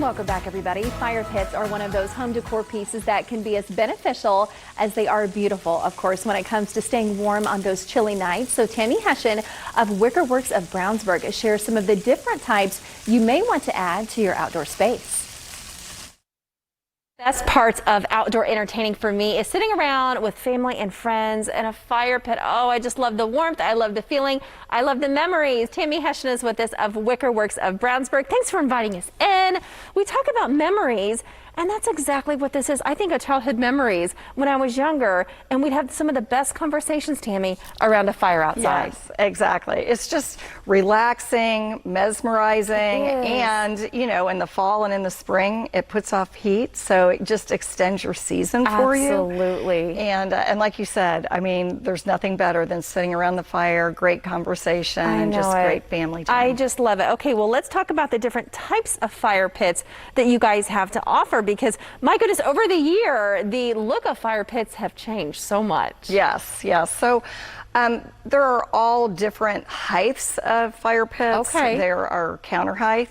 Welcome back, everybody. Fire pits are one of those home decor pieces that can be as beneficial as they are beautiful, of course, when it comes to staying warm on those chilly nights. So Tammy Hession of Wicker Works of Brownsburg shares some of the different types you may want to add to your outdoor space. Best parts of outdoor entertaining for me is sitting around with family and friends and a fire pit. Oh, I just love the warmth. I love the feeling. I love the memories. Tammy Hession is with us of Wicker Works of Brownsburg. Thanks for inviting us in. We talk about memories, and that's exactly what this is. I think of childhood memories when I was younger, and we'd have some of the best conversations, Tammy, around a fire outside. Yes, exactly. It's just relaxing, mesmerizing, and, you know, in the fall and in the spring, it puts off heat, so it just extends your season for you. Absolutely. And like you said, I mean, there's nothing better than sitting around the fire, great conversation, and just great family time. I just love it. Okay, well, let's talk about the different types of fire pits that you guys have to offer, because my goodness, over the year, the look of fire pits have changed so much. Yes, yes. So there are all different heights of fire pits. Okay. There are counter height,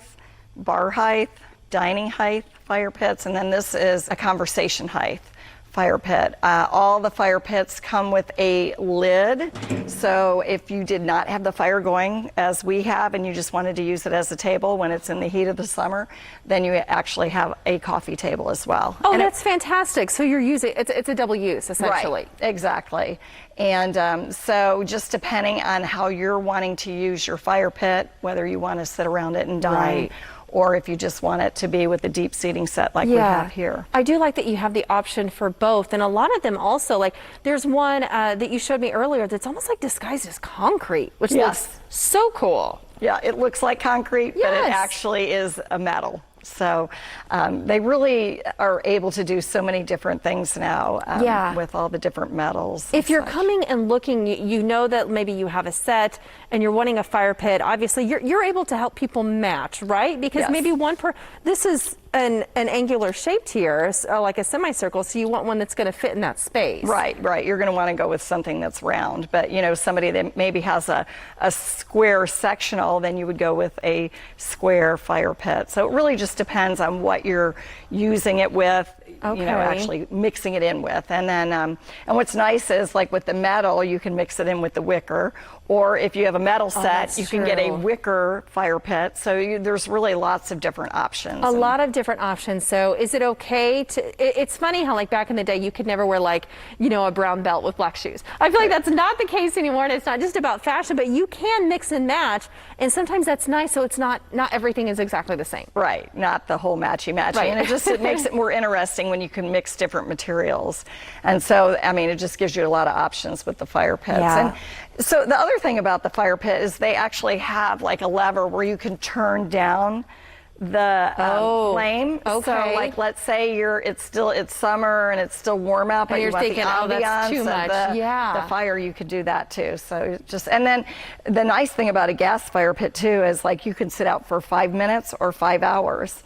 bar height, dining height fire pits, and then this is a conversation height fire pit. All the fire pits come with a lid, so if you did not have the fire going as we have and you just wanted to use it as a table when it's in the heat of the summer, then you actually have a coffee table as well. Oh, and that's fantastic. So you're using, it's a double use, essentially. Right, exactly. And so just depending on how you're wanting to use your fire pit, whether you want to sit around it and dine, or if you just want it to be with a deep seating set like we have here. I do like that you have the option for both, and a lot of them also, like there's one that you showed me earlier that's almost like disguised as concrete, which looks so cool. Yeah, it looks like concrete, but it actually is a metal. So they really are able to do so many different things now with all the different metals. If you're coming and looking, you know that maybe you have a set and you're wanting a fire pit, obviously you're able to help people match, right? Because maybe this is an angular shaped here, so like a semicircle, so you want one that's going to fit in that space. Right, right. You're going to want to go with something that's round, but you know, somebody that maybe has a square sectional, then you would go with a square fire pit. So it really just depends on what you're using it with, you know, actually mixing it in with. And then, and what's nice is, like with the metal, you can mix it in with the wicker, or if you have a metal set, you can get a wicker fire pit. So there's really lots of different options. A lot of different options. So is it okay to, it's funny how like back in the day, you could never wear like, you know, a brown belt with black shoes. I feel like that's not the case anymore, and it's not just about fashion, but you can mix and match, and sometimes that's nice, so it's not everything is exactly the same. Right, not the whole matchy-matchy. Right. And it makes it more interesting when you can mix different materials. And so, I mean, it just gives you a lot of options with the fire pits. And so the other thing about the fire pit is they actually have like a lever where you can turn down the flame. So like, let's say it's summer and it's still warm out, but you're thinking, oh, that's too much. The fire, you could do that too. So and then the nice thing about a gas fire pit too is like you can sit out for 5 minutes or 5 hours.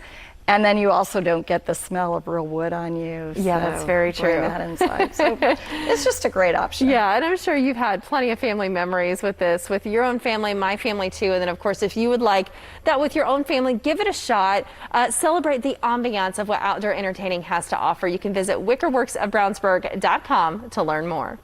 And then you also don't get the smell of real wood on you. Yeah, so that's very true. Bring that inside. So it's just a great option. Yeah, and I'm sure you've had plenty of family memories with this, with your own family, my family too. And then, of course, if you would like that with your own family, give it a shot. Celebrate the ambiance of what outdoor entertaining has to offer. You can visit wickerworksofbrownsburg.com to learn more.